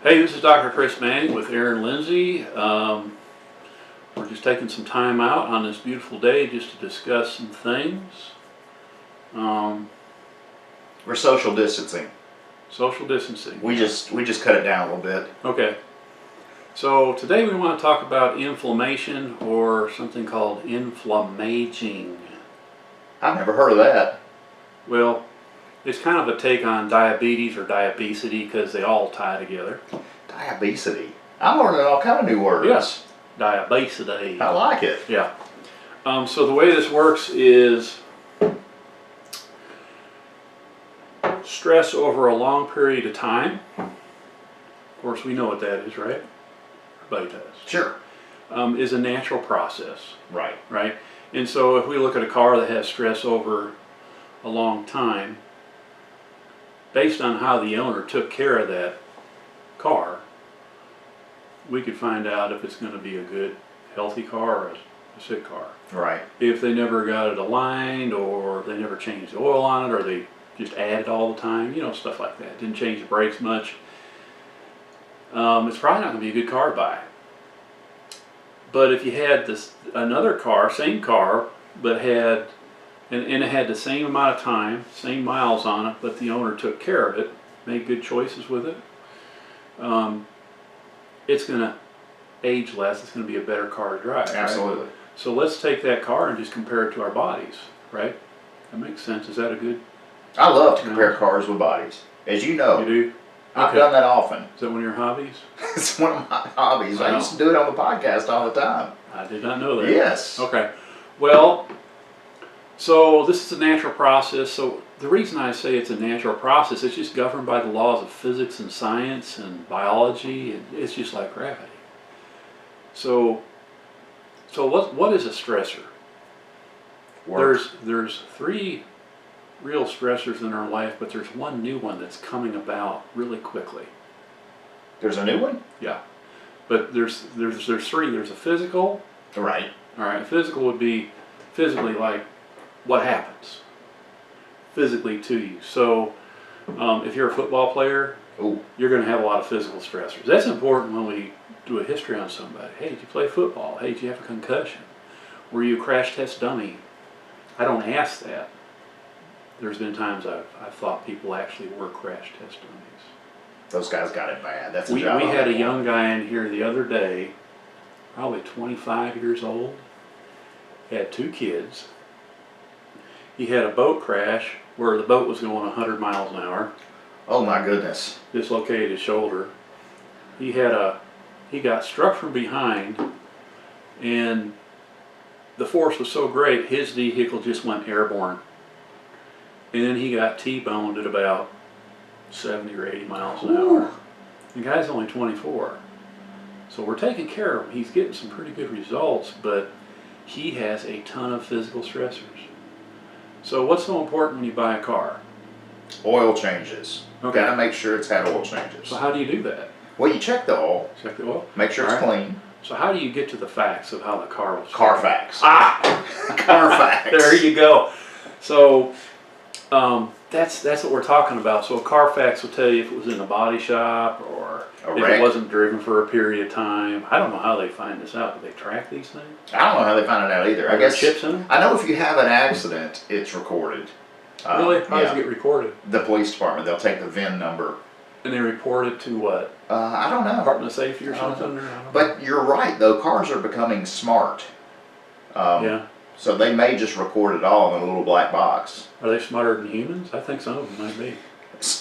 Hey, this is Dr. Chris Manning with Aaron Lindsay. We're just taking some time out on this beautiful day just to discuss some things. We're social distancing. Social distancing. We just cut it down a little bit. Okay. So today we want to talk about inflammation, or something called inflammaging. I've never heard of that. Well, it's kind of a take on diabetes or diabesity because they all tie together. Diabesity. I'm learning all kind of new words. Yes. Diabesity. I like it. Yeah. So the way this works is stress over a long period of time. Of course, we know what that is, right? Everybody does. Sure. Is a natural process, Right. right? And so if we look at a car that has stress over a long time, based on how the owner took care of that car, we could find out if it's going to be a good, healthy car or a sick car. Right. If they never got it aligned, or they never changed the oil on it, or they just added all the time, stuff like that. Didn't change the brakes much. It's probably not going to be a good car to buy. But if you had another car, same car, but had, and it had the same amount of time, same miles on it, but the owner took care of it, made good choices with it, it's going to age less. It's going to be a better car to drive. Absolutely. Right? So let's take that car and just compare it to our bodies, right? That makes sense. Is that a good? I love to compare cars with bodies. As you know, You do? I've Okay. done that often. Is that one of your hobbies? It's one of my hobbies. I Wow. used to do it on the podcast all the time. I did not know that. Yes. Okay. Well, so this is a natural process. So the reason I say it's a natural process, it's just governed by the laws of physics and science and biology, and it's just like gravity. So what is a stressor? Work. There's three real stressors in our life, but there's one new one that's coming about really quickly. There's a new one? Yeah. But there's three. There's a physical. Right. All right. Physical would be physically like what happens physically to you. So if you're a football player, Ooh. you're going to have a lot of physical stressors. That's important when we do a history on somebody. Hey, did you play football? Hey, did you have a concussion? Were you a crash test dummy? I don't ask that. There's been times I've thought people actually were crash test dummies. Those guys got it bad. That's a We job. had a young guy in here the other day, probably 25 years old, had two kids. He had a boat crash where the boat was going 100 miles an hour, Oh my goodness. dislocated his shoulder. He got struck from behind, and the force was so great, his vehicle just went airborne. And then he got T-boned at about 70 or 80 miles an hour. The guy's only 24. So we're taking care of him. He's getting some pretty good results, but he has a ton of physical stressors. So what's so important when you buy a car? Oil changes. Okay. Gotta make sure it's had oil changes. So how do you do that? Well, you check the oil. Check the oil. Make sure it's All right. clean. So how do you get to the facts of how the car was? Carfax. Ah! Carfax. There you go. So that's what we're talking about. So a Carfax will tell you if it was in a body shop or A if wreck. it wasn't driven for a period of time. I don't know how they find this out. Do they track these things? I don't know how they find it out either. Are I there guess chips in them? I know if you have an accident, it's recorded. Really? How does Yeah. it get recorded? The police department, they'll take the VIN number. And they report it to what? I don't know. Department of Safety or I don't something? Or I don't know. But you're right, though. Cars are becoming smart. Yeah. So they may just record it all in a little black box. Are they smarter than humans? I think some of them might be.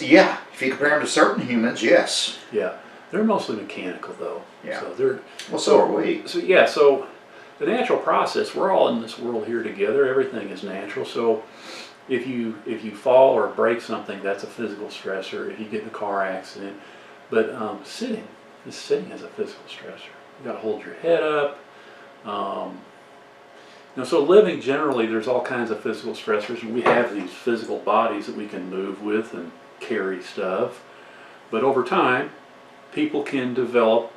Yeah, if you compare them to certain humans, yes. Yeah. They're mostly mechanical though. Yeah. So they're Well, so are we. So the natural process, we're all in this world here together. Everything is natural. So if you fall or break something, that's a physical stressor. If you get in a car accident, but sitting is a physical stressor. You got to hold your head up. So living generally, there's all kinds of physical stressors, and we have these physical bodies that we can move with and carry stuff. But over time, people can develop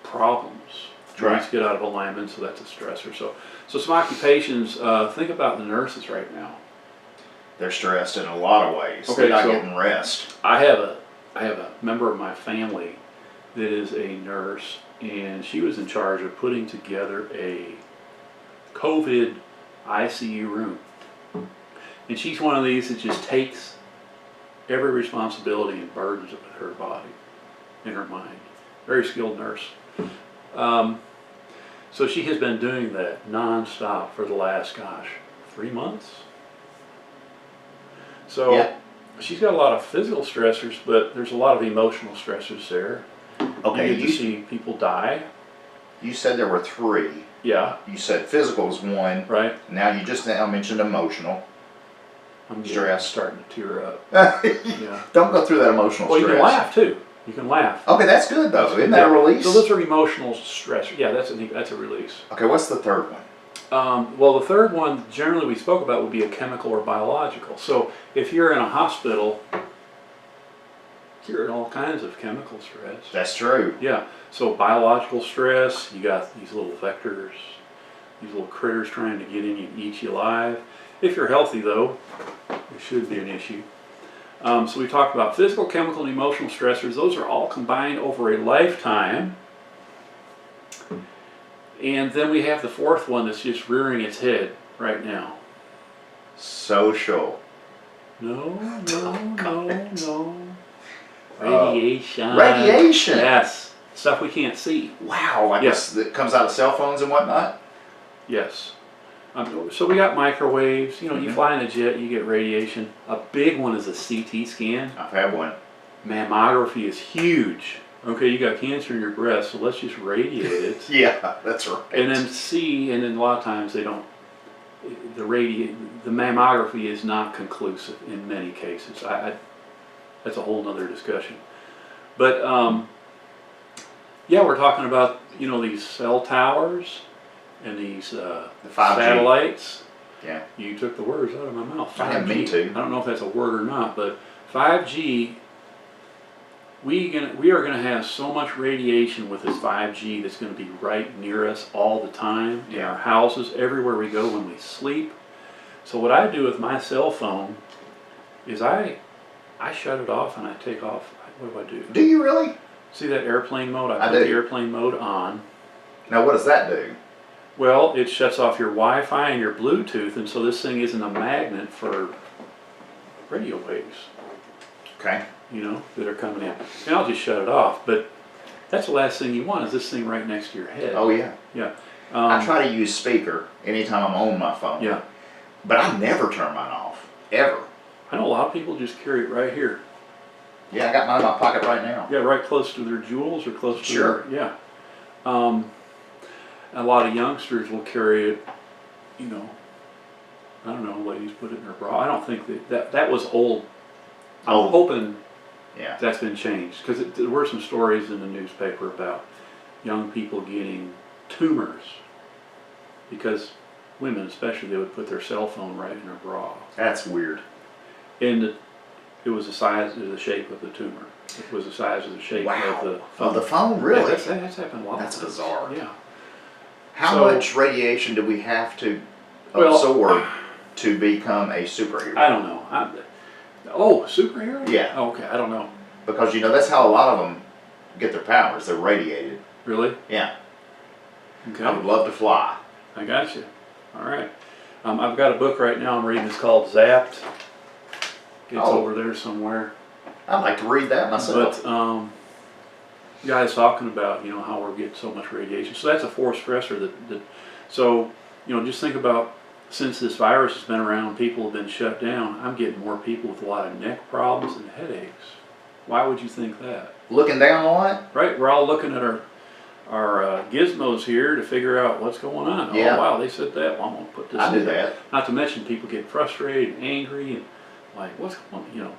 problems. Joints get out of alignment, so that's a stressor. So some occupations. Think about the nurses right now. They're stressed in a lot of ways. Okay, They're not so- getting rest. I have a member of my family that is a nurse, and she was in charge of putting together a COVID ICU room. And she's one of these that just takes every responsibility and burdens it with her body and her mind. Very skilled nurse. So she has been doing that non-stop for the last, 3 months. So Yeah. she's got a lot of physical stressors, but there's a lot of emotional stressors there. Okay, You get to see people die. you said there were 3. Yeah, You said physical is 1. right. Now you just now mentioned emotional. I'm getting, Stress. starting to tear up. Don't Yeah. go through that emotional Well, you stress. can laugh too. You can laugh. Okay, that's good though. Isn't that a release? So those are emotional stress. Yeah, that's a release. Okay, what's the third one? Well, the third one generally we spoke about would be a chemical or biological. So if you're in a hospital, you're in all kinds of chemical stress. That's true. Yeah. So biological stress, you got these little vectors, these little critters trying to get in you and eat you alive. If you're healthy though, it should be an issue. So we talked about physical, chemical, and emotional stressors. Those are all combined over a lifetime. And then we have the fourth one that's just rearing its head right now. Social. No. Uh, Radiation. Radiation. Yes. Stuff we can't see. Wow, like Yes. this that comes out of cell phones and whatnot? Yes. So we got microwaves. You know, you Mhm. fly in a jet, you get radiation. A big one is a CT scan. I've had one. Mammography is huge. Okay, you got cancer in your breast, so let's just radiate it. Yeah, that's right. And then a lot of times they don't. The mammography is not conclusive in many cases. That's a whole nother discussion. But yeah, we're talking about these cell towers and these the 5G. satellites. Yeah. You took the words out of my mouth. I didn't mean 5G. to. I don't know if that's a word or not, but 5G. We are going to have so much radiation with this 5G that's going to be right near us all the time, in our houses, everywhere we go, when we sleep. So what I do with my cell phone is I shut it off and I take off. What do? Do you really? See that airplane mode? I put do. the airplane mode on. Now what does that do? Well, it shuts off your Wi-Fi and your Bluetooth, and so this thing isn't a magnet for radio waves. Okay. That are coming in. And I'll just shut it off, but that's the last thing you want is this thing right next to your head. Oh yeah. Yeah. I try to use speaker anytime I'm on my phone. Yeah. But I never turn mine off. Ever. I know a lot of people just carry it right here. Yeah, I got mine in my pocket right now. Yeah, right close to their jewels or close to Sure. their, yeah. A lot of youngsters will carry it, I don't know, ladies put it in their bra. I don't think that was old. I'm hoping Yeah. that's been changed, because there were some stories in the newspaper about young people getting tumors because women especially, they would put their cell phone right in their bra, That's weird. and it was the shape of the tumor. It was the size of the shape Wow. of the phone. Of the phone, really? Yeah, that's happened a lot. That's bizarre. Yeah. How So- much radiation do we have to Well- absorb to become a superhero? I don't know. Superhero? Yeah. Oh, okay, I don't know. Because that's how a lot of them get their powers. They're radiated. Really? Yeah. Okay. I would love to fly. I got you. All right. I've got a book right now I'm reading. It's called Zapped. It's over there somewhere. I'd like to read that myself. But guys talking about how we're getting so much radiation. So that's a fourth stressor. So just think about, since this virus has been around, people have been shut down. I'm getting more people with a lot of neck problems and headaches. Why would you think that? Looking down a lot? Right. We're all looking at our gizmos here to figure out what's going on. Yeah. Oh wow, they said that. Well, I'm gonna put this. I in do there. that. Not to mention people get frustrated, and angry, and like, what's going on?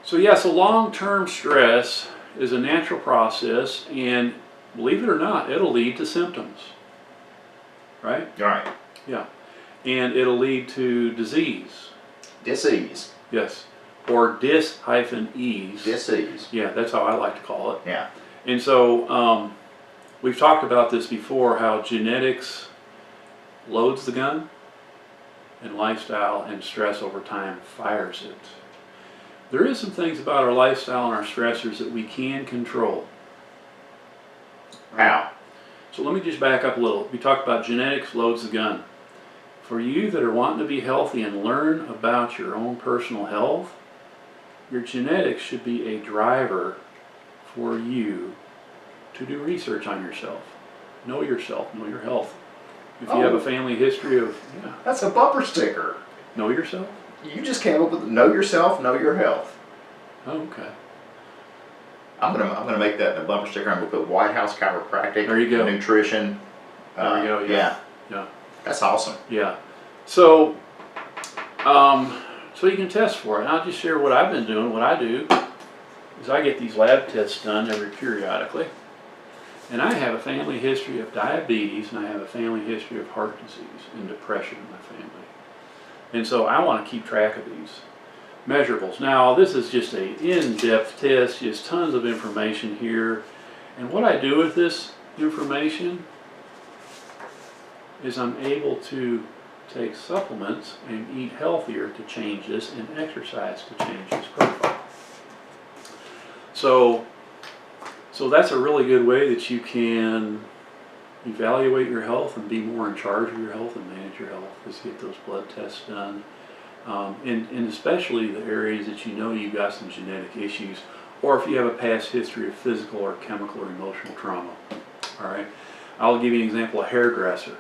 So yeah, so long-term stress is a natural process, and believe it or not, it'll lead to symptoms. Right? Right. Yeah. And it'll lead to disease. Disease. Yes. Or dis-ease. Disease. Yeah, that's how I like to call it. Yeah. And so we've talked about this before, how genetics loads the gun and lifestyle and stress over time fires it. there is some things about our lifestyle and our stressors that we can control. How? So let me just back up a little. We talked about genetics loads the gun. For you that are wanting to be healthy and learn about your own personal health, your genetics should be a driver for you to do research on yourself. Know yourself, know your health. If you have a family history of, That's a bumper sticker. know yourself? You just came up with know yourself, know your health. Oh, okay. I'm gonna make that in a bumper sticker. I'm gonna put White House Chiropractic. There you go. Nutrition. There we go, Yeah. Yeah. That's awesome. Yeah. So, so you can test for it. And I'll just share what I've been doing. What I do is I get these lab tests done every periodically. And I have a family history of diabetes, and I have a family history of heart disease and depression in my family. And so I want to keep track of these measurables. Now, this is just an in-depth test, just tons of information here. And what I do with this information is I'm able to take supplements and eat healthier to change this, and exercise to change this profile. So that's a really good way that you can evaluate your health and be more in charge of your health and manage your health, is get those blood tests done. And especially the areas that you know you've got some genetic issues, or if you have a past history of physical or chemical or emotional trauma. All right, I'll give you an example. A hairdresser.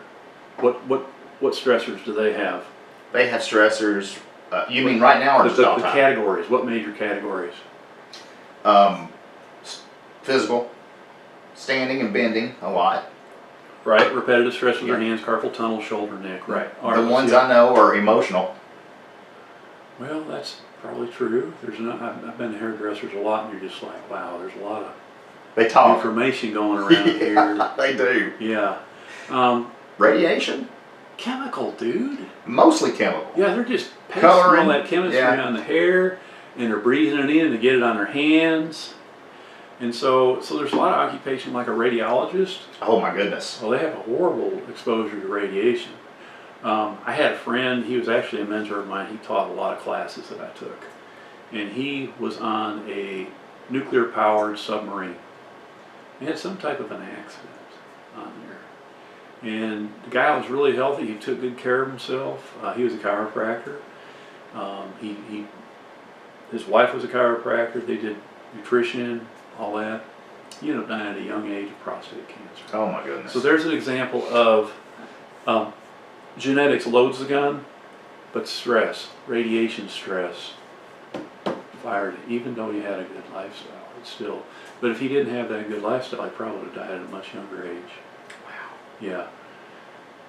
What stressors do they have? They have stressors. You mean right now or just all The time? categories. What major categories? Physical, standing and bending a lot. Right, repetitive stress with their hands, carpal tunnel, shoulder, neck. Right. The ones I know are emotional. Well, that's probably true. I've been to hairdressers a lot, and you're just like, wow, there's a lot of They talk. information going around here. They do. Yeah. Radiation. Chemical, dude. Mostly chemical. Yeah, they're just passing Coloring, all that chemistry on the hair, and they're breathing it in to get it on their hands. And so there's a lot of occupation, like a radiologist. Oh my goodness. Well, they have a horrible exposure to radiation. I had a friend, he was actually a mentor of mine. He taught a lot of classes that I took. And he was on a nuclear-powered submarine. He had some type of an accident on there. And the guy was really healthy. He took good care of himself. He was a chiropractor. His wife was a chiropractor. They did nutrition, all that. He ended up dying at a young age of prostate cancer. Oh my goodness. So there's an example of genetics loads the gun, but stress, radiation stress, fired it. Even though he had a good lifestyle, it's still. But if he didn't have that good lifestyle, he probably would have died at a much younger age. Wow. Yeah.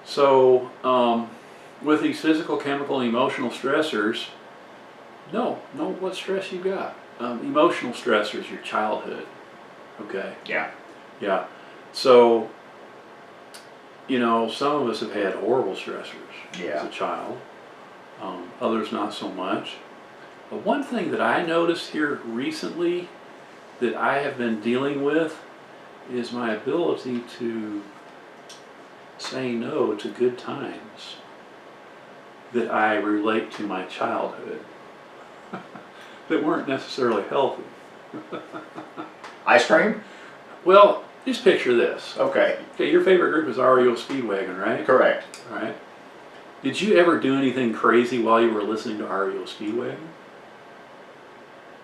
So with these physical, chemical, and emotional stressors, know what stress you got. Emotional stressors, your childhood. Okay. Yeah. Yeah. So, some of us have had horrible stressors as a child. Others not so much. But one thing that I noticed here recently that I have been dealing with is my ability to say no to good times that I relate to my childhood that weren't necessarily healthy. Ice cream? Well, just picture this. Okay. Okay, your favorite group is REO Speedwagon, right? Correct. All right. Did you ever do anything crazy while you were listening to REO Speedwagon?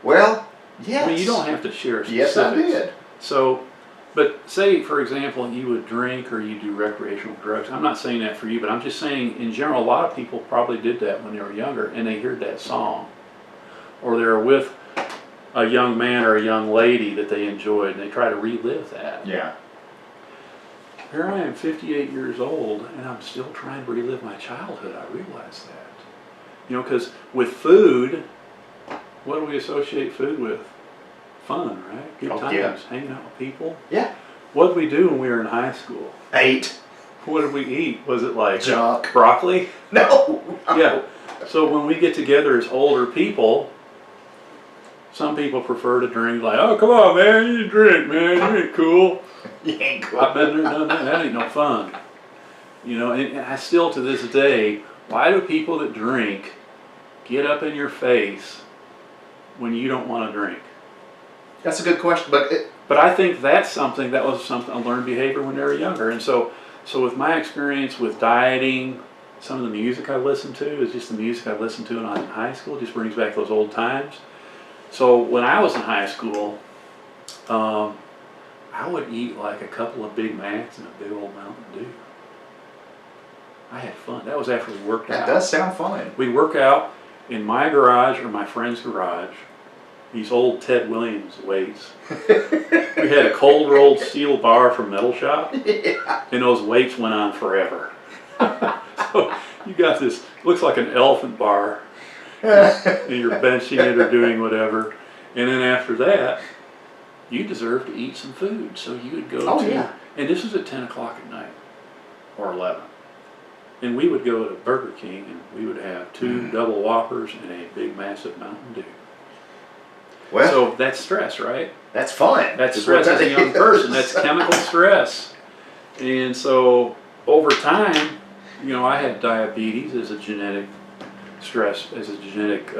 Well, yes. I mean, you don't have to share specifics. Yes, I did. So, but say, for example, you would drink or you do recreational drugs. I'm not saying that for you, but I'm just saying in general, a lot of people probably did that when they were younger and they heard that song. Or they were with a young man or a young lady that they enjoyed and they try to relive that. Yeah. Here I am, 58 years old, and I'm still trying to relive my childhood. I realize that. Because with food, what do we associate food with? Fun, right? Good times, yeah. hanging out with people. Yeah. What did we do when we were in high school? Ate. What did we eat? Was it like junk? Broccoli? No. Yeah. So when we get together as older people, some people prefer to drink like, oh, come on, man, you drink, man, you ain't cool. You ain't cool. I've been there, done that. That ain't no fun. And I still to this day, why do people that drink get up in your face when you don't want to drink? That's a good question, but But I think that was something a learned behavior when they were younger. And so with my experience with dieting, some of the music I listen to is just the music I listened to in high school. It just brings back those old times. So when I was in high school, I would eat like a couple of Big Macs and a big old Mountain Dew. I had fun. That was after we worked out. that does sound fun. We work out in my garage or my friend's garage. These old Ted Williams weights. We had a cold rolled steel bar from Metal Shop, Yeah. and those weights went on forever. So you got this, looks like an elephant bar, and you're benching it or doing whatever. And then after that, you deserve to eat some food. So you would go and this was at 10 o'clock at night, or 11. And we would go to Burger King, and we would have 2 double Whoppers and a big massive Mountain Dew. Well, So that's stress, right? that's fun. That's stress as a young person. That's chemical stress. And so over time, I had diabetes as a genetic stress, as a genetic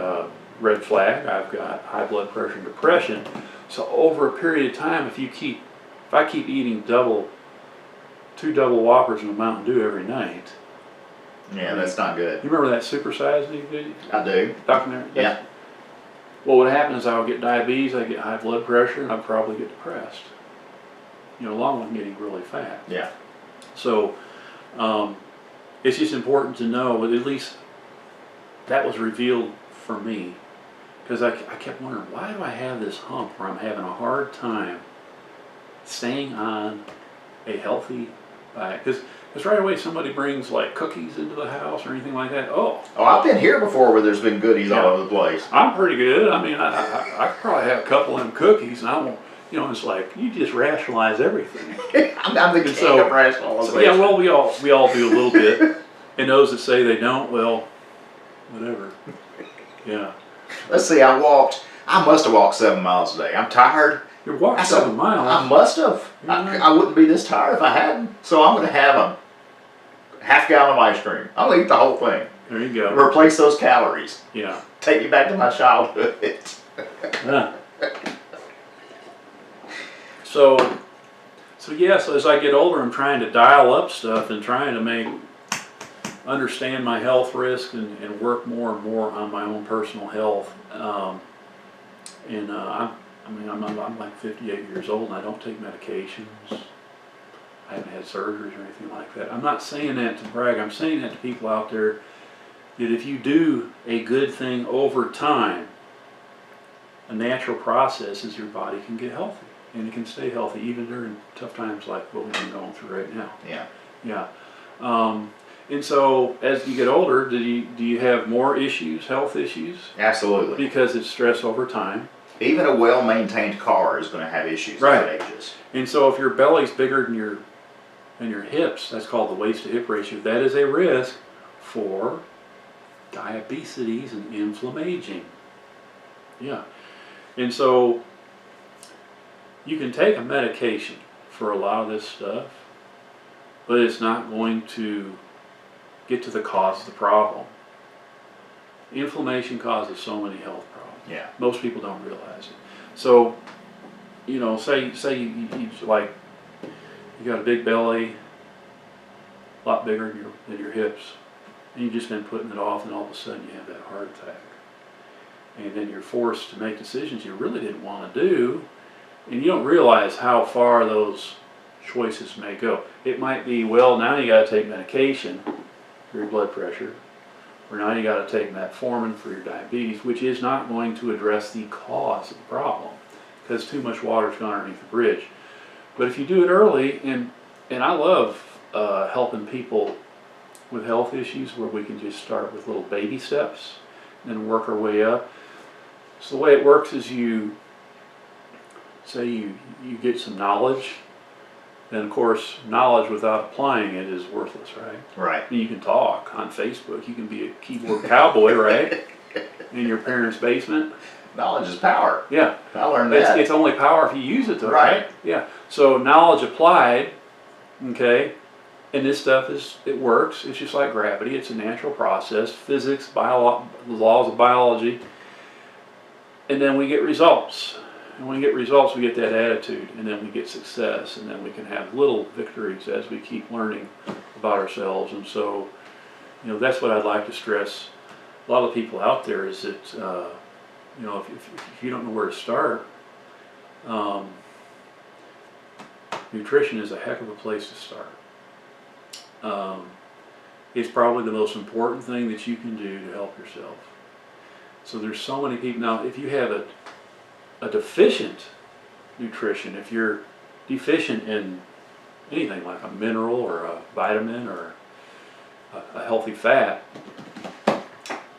red flag. I've got high blood pressure and depression. So over a period of time, if I keep eating 2 double Whoppers and a Mountain Dew every night. Yeah, that's not good. You remember that Super Size Me video? I do. Documentary? Yeah. What would happen is I would get diabetes, I'd get high blood pressure, and I'd probably get depressed. Along with getting really fat. Yeah. So it's just important to know, at least that was revealed for me, because I kept wondering, why do I have this hump where I'm having a hard time staying on a healthy diet? Because right away somebody brings like cookies into the house or anything like that. Oh, I've been here before where there's been goodies all over the place. I'm pretty good. I mean, I could probably have a couple of them cookies, and I won't. It's like you just rationalize everything. I'm the king of rationalization. Yeah, well, we all do a little bit, and those that say they don't, well, whatever. Yeah. Let's see. I must have walked 7 miles a day. I'm tired. You're walking 7 miles. I must have. I wouldn't be this tired if I hadn't. So I'm going to have a half gallon of ice cream. I'll eat the whole thing. There you go. Replace those calories. Yeah. Take me back to my childhood. Yeah. So as I get older, I'm trying to dial up stuff and trying to understand my health risk and work more and more on my own personal health. I'm like 58 years old, and I don't take medications. I haven't had surgeries or anything like that. I'm not saying that to brag. I'm saying that to people out there that if you do a good thing over time, a natural process is your body can get healthy, and it can stay healthy even during tough times like what we've been going through right now. Yeah. Yeah. And so as you get older, do you have more issues, health issues? Absolutely. Because it's stress over time. Even a well-maintained car is going to have issues as it ages. And so if your belly's bigger than your hips, that's called the waist to hip ratio, that is a risk for diabetes and inflammation. Yeah. And so you can take a medication for a lot of this stuff, but it's not going to get to the cause of the problem. Inflammation causes so many health problems. Yeah. Most people don't realize it. So, say you like you got a big belly, a lot bigger than your hips, and you've just been putting it off, and all of a sudden you have that heart attack. And then you're forced to make decisions you really didn't want to do, and you don't realize how far those choices may go. It might be, well, now you got to take medication for your blood pressure, or now you got to take metformin for your diabetes, which is not going to address the cause of the problem, because too much water's gone underneath the bridge. But if you do it early, and I love helping people with health issues where we can just start with little baby steps and then work our way up. So the way it works is you get some knowledge, then of course knowledge without applying it is worthless, right? Right. And you can talk on Facebook, you can be a keyboard cowboy, right? In your parents' basement. Knowledge is power. Yeah. I learned that. It's only power if you use it though, Right. right? Yeah. So knowledge applied, okay, and this stuff it works. It's just like gravity. It's a natural process. Physics, laws of biology. And then we get results. And when we get results, we get that attitude, and then we get success, and then we can have little victories as we keep learning about ourselves. And so, that's what I'd like to stress. A lot of people out there is that, if you don't know where to start, nutrition is a heck of a place to start. It's probably the most important thing that you can do to help yourself. So there's so many people. Now, if you have a deficient nutrition, if you're deficient in anything like a mineral or a vitamin or a healthy fat,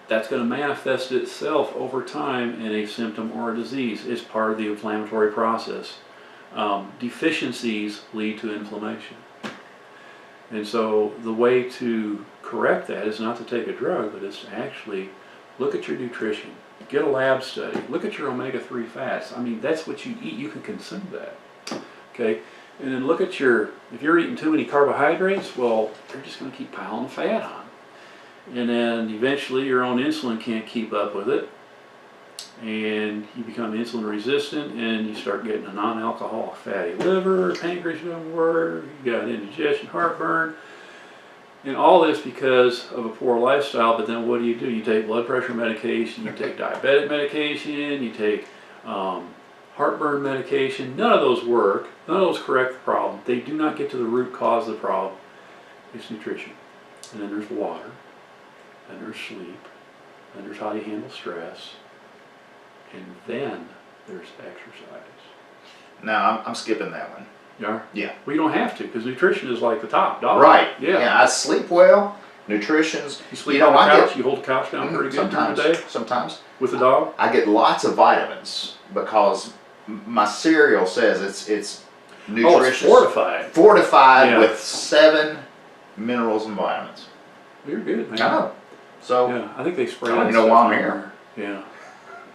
that's going to manifest itself over time in a symptom or a disease. It's part of the inflammatory process. Deficiencies lead to inflammation. And so the way to correct that is not to take a drug, but it's to actually look at your nutrition. Get a lab study. Look at your omega-3 fats. I mean, that's what you eat. You can consume that. Okay? And then look at if you're eating too many carbohydrates, well, you're just going to keep piling the fat on. And then eventually your own insulin can't keep up with it. And you become insulin resistant, and you start getting a non-alcoholic fatty liver, pancreas doesn't work, you got indigestion, heartburn, and all this because of a poor lifestyle. But then what do? You take blood pressure medication, you take diabetic medication, you take heartburn medication. None of those work. None of those correct the problem. They do not get to the root cause of the problem. It's nutrition. And then there's water, and there's sleep, and there's how you handle stress. And then there's exercise. Now, I'm skipping that one. Yeah? Yeah. Well, you don't have to, because nutrition is like the top dog. Right. Yeah. I sleep well. Nutrition's. You sleep on the couch, you hold the couch down pretty good during the day? Sometimes. With the dog? I get lots of vitamins because my cereal says it's nutritious. Oh, it's fortified. Fortified with 7 minerals and vitamins. You're good, man. I know. So, yeah, I think they spray I don't that even know stuff why I'm in here. there. Yeah.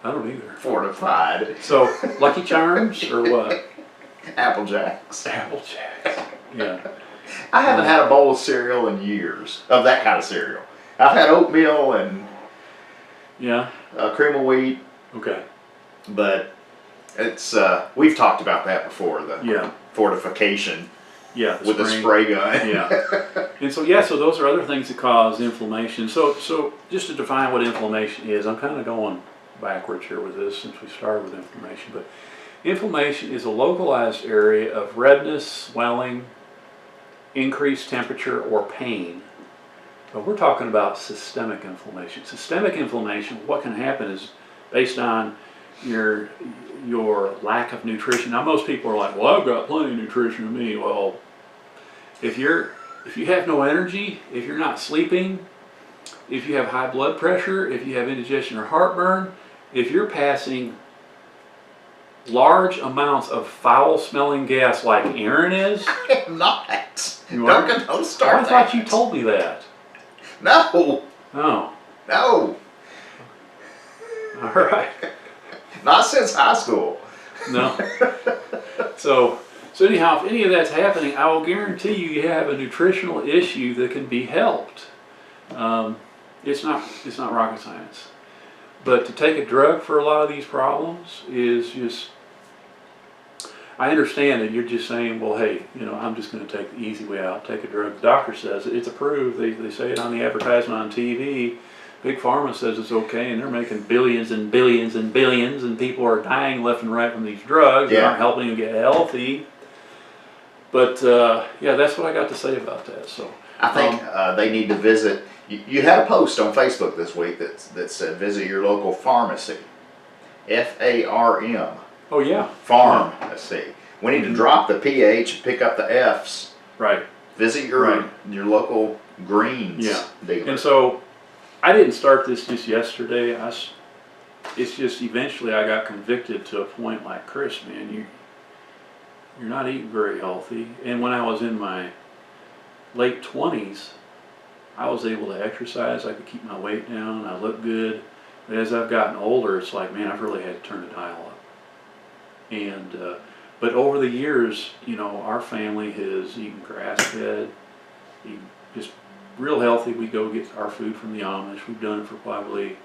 I don't either. Fortified. So, Lucky Charms or what? Apple Jacks. Apple Jacks. Yeah. I haven't had a bowl of cereal in years, of that kind of cereal. I've had oatmeal and cream of wheat. Okay. But it's we've talked about that before, the fortification with the spray gun. Yeah. And so so those are other things that cause inflammation. So just to define what inflammation is, I'm kind of going backwards here with this since we started with inflammation, but inflammation is a localized area of redness, swelling, increased temperature, or pain. But we're talking about systemic inflammation. Systemic inflammation, what can happen is based on your lack of nutrition. Now most people are like, well, I've got plenty of nutrition in me. Well, if you have no energy, if you're not sleeping, if you have high blood pressure, if you have indigestion or heartburn, if you're passing large amounts of foul-smelling gas like Aaron is. I am not. Don't start I thought you told me that. No. Oh. No. All right. Not since high school. No. So anyhow, if any of that's happening, I will guarantee you have a nutritional issue that can be helped. It's not rocket science. But to take a drug for a lot of these problems is just, I understand that you're just saying, well, hey, I'm just going to take the easy way out, take a drug. The doctor says it's approved. They say it on the advertisement on TV. Big Pharma says it's okay, and they're making billions and billions and billions, and people are dying left and right from these drugs that aren't helping them get healthy. But that's what I got to say about that. So I think they need to visit. You had a post on Facebook this week that said visit your local pharmacy. F-A-R-M. Oh yeah. Pharmacy. We need to drop the PH and pick up the F's. Right. Visit your local greens dealer. And so I didn't start this just yesterday. It's just eventually I got convicted to a point like, Chris, man, you're not eating very healthy. And when I was in my late 20s, I was able to exercise. I could keep my weight down. I looked good. But as I've gotten older, it's like, man, I've really had to turn the dial up. And but over the years, our family has eaten grass-fed, eaten just real healthy. We go get our food from the Amish. We've done it for probably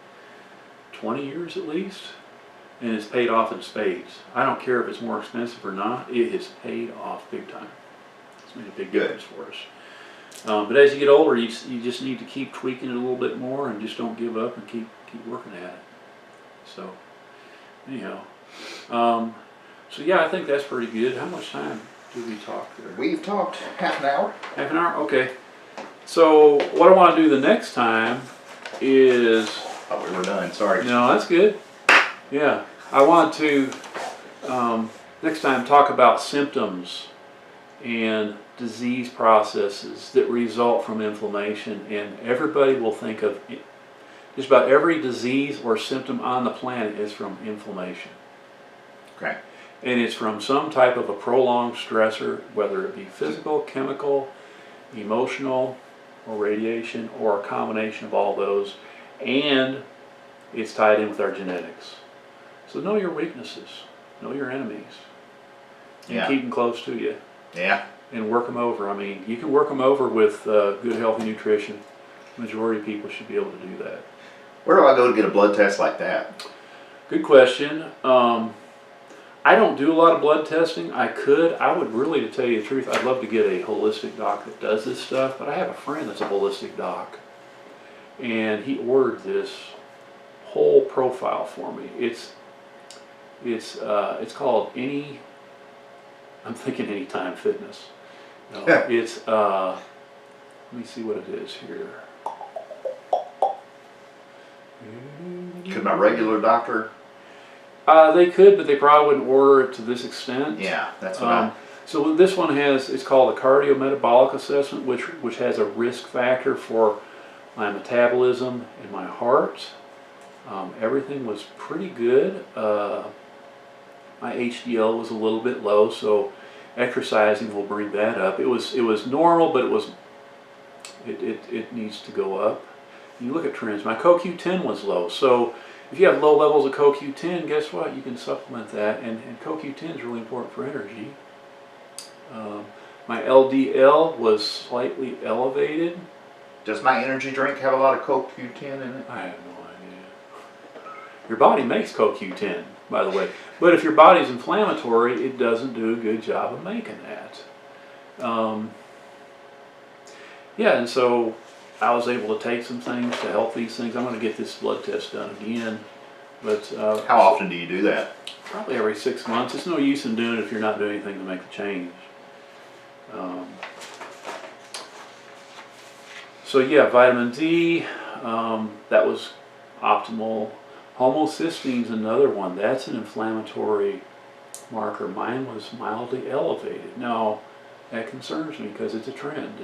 20 years at least. and it's paid off in spades. I don't care if it's more expensive or not, it has paid off big time. It's made a big difference for us. But as you get older, you just need to keep tweaking it a little bit more and just don't give up and keep working at it. So, anyhow. So yeah, I think that's pretty good. How much time did we talk there? We've talked half an hour. Half an hour? Okay. So what I want to do the next time is... Oh, we were done, sorry. No, that's good. Yeah. I want to, next time, talk about symptoms and disease processes that result from inflammation. And everybody will think of, just about every disease or symptom on the planet is from inflammation. Okay. And it's from some type of a prolonged stressor, whether it be physical, chemical, emotional, or radiation, or a combination of all those. And it's tied in with our genetics. So know your weaknesses, know your enemies, and keep them close to you. Yeah. And work them over. I mean, you can work them over with good, healthy nutrition. The majority of people should be able to do that. Where do I go to get a blood test like that? Good question. I don't do a lot of blood testing. I could. I would really, to tell you the truth, I'd love to get a holistic doc that does this stuff, but I have a friend that's a holistic doc, and he ordered this whole profile for me. It's called I'm thinking Anytime Fitness. No, it's, let me see what it is here. Could my regular doctor? They could, but they probably wouldn't order it to this extent. Yeah, that's what So this one it's called a cardiometabolic assessment, which has a risk factor for my metabolism and my heart. Everything was pretty good. My HDL was a little bit low, so exercising will bring that up. It was normal, but it needs to go up. You look at trends. My CoQ10 was low, so if you have low levels of CoQ10, guess what? You can supplement that, and CoQ10 is really important for energy. My LDL was slightly elevated. Does my energy drink have a lot of CoQ10 in it? I have no idea. Your body makes CoQ10, by the way, but if your body's inflammatory, it doesn't do a good job of making that. Yeah, and so I was able to take some things to help these things. I'm going to get this blood test done again. But how often do you do that? Probably every 6 months. It's no use in doing it if you're not doing anything to make the change. So yeah, vitamin D, that was optimal. Homocystine's another one. That's an inflammatory marker. Mine was mildly elevated. Now, that concerns me because it's a trend.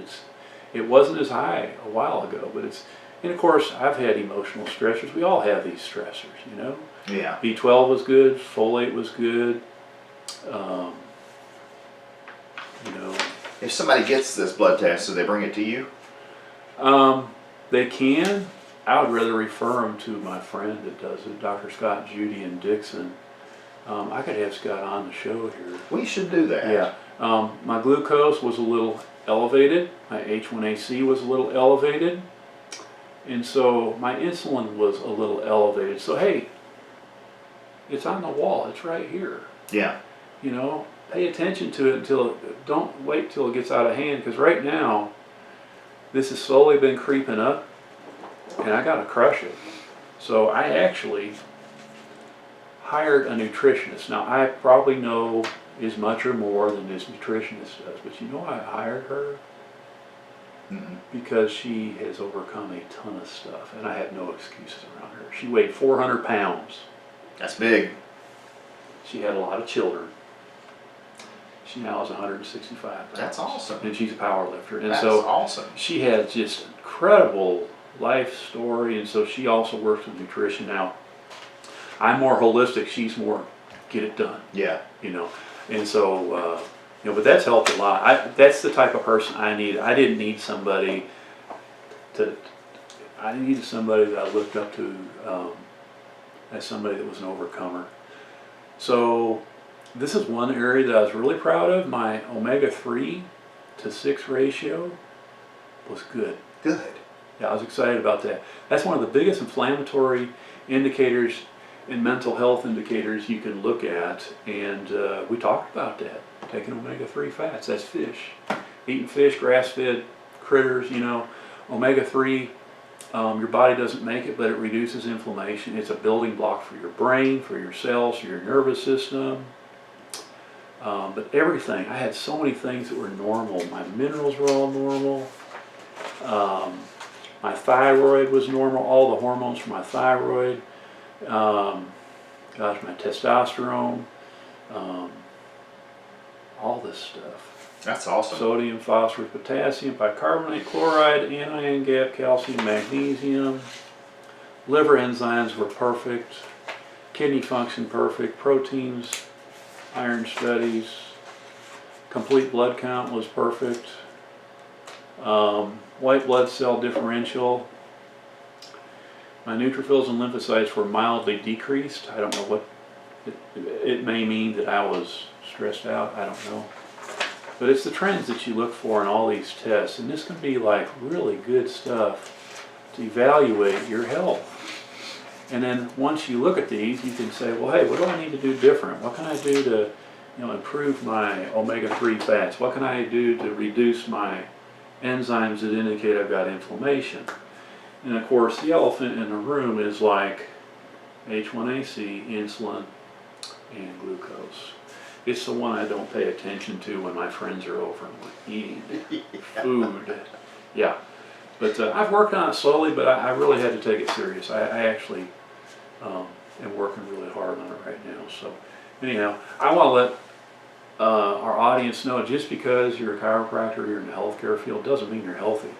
It wasn't as high a while ago, but and of course, I've had emotional stressors. We all have these stressors, you know? Yeah. B12 was good, folate was good, you know. If somebody gets this blood test, do they bring it to you? They can. I would rather refer them to my friend that does it, Dr. Scott, Judy, and Dixon. I could have Scott on the show here. We should do that. Yeah. My glucose was a little elevated. My H1AC was a little elevated. And so my insulin was a little elevated. So hey, it's on the wall. It's right here. Yeah. You know, pay attention to it don't wait till it gets out of hand, because right now, this has slowly been creeping up, and I gotta crush it. So I actually hired a nutritionist. Now I probably know as much or more than this nutritionist does, but you know I hired her because she has overcome a ton of stuff, and I have no excuses around her. She weighed 400 pounds. That's big. She had a lot of children. She now is 165 pounds. That's awesome. And she's a power lifter. And That's so awesome. She had just incredible life story, and so she also works with nutrition. Now, I'm more holistic, she's more get it done. Yeah. You know, and so, you know, but that's helped a lot. That's the type of person I need. I didn't need somebody I needed somebody that I looked up to as somebody that was an overcomer. So this is one area that I was really proud of. My omega-3 to 6 ratio was good. Good. Yeah, I was excited about that. That's one of the biggest inflammatory indicators. and mental health indicators you can look at, and we talked about that. Taking omega-3 fats, that's fish. Eating fish, grass-fed critters, you know. Omega-3, your body doesn't make it, but it reduces inflammation. It's a building block for your brain, for your cells, for your nervous system. But everything, I had so many things that were normal. My minerals were all normal. My thyroid was normal, all the hormones for my thyroid. Gosh, my testosterone, all this stuff. That's awesome. Sodium, phosphorus, potassium, bicarbonate, chloride, anion gap, calcium, magnesium. Liver enzymes were perfect. Kidney function perfect. Proteins, iron studies. Complete blood count was perfect. White blood cell differential. My neutrophils and lymphocytes were mildly decreased. I don't know what it may mean that I was stressed out. I don't know. But it's the trends that you look for in all these tests. And this can be like really good stuff to evaluate your health. And then once you look at these, you can say, well, hey, what do I need to do different? What can I do to, improve my omega-3 fats? What can I do to reduce my enzymes that indicate I've got inflammation? And of course, the elephant in the room is like H1AC, insulin, and glucose. It's the one I don't pay attention to when my friends are over and we're eating food. Yeah, but I've worked on it slowly, but I really had to take it serious. I actually am working really hard on it right now. So anyhow, I want to let our audience know, just because you're a chiropractor, you're in the healthcare field, doesn't mean you're healthy.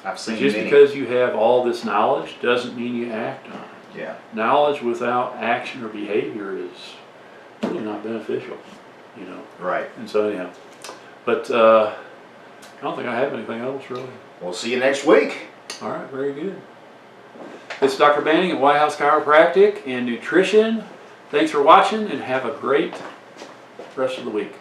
I've seen Just many. because you have all this knowledge doesn't mean you act on it. Yeah. Knowledge without action or behavior is really not beneficial, Right. And so anyhow, but I don't think I have anything else really. We'll see you next week. All right, very good. This is Dr. Banning at White House Chiropractic and Nutrition. Thanks for watching and have a great rest of the week.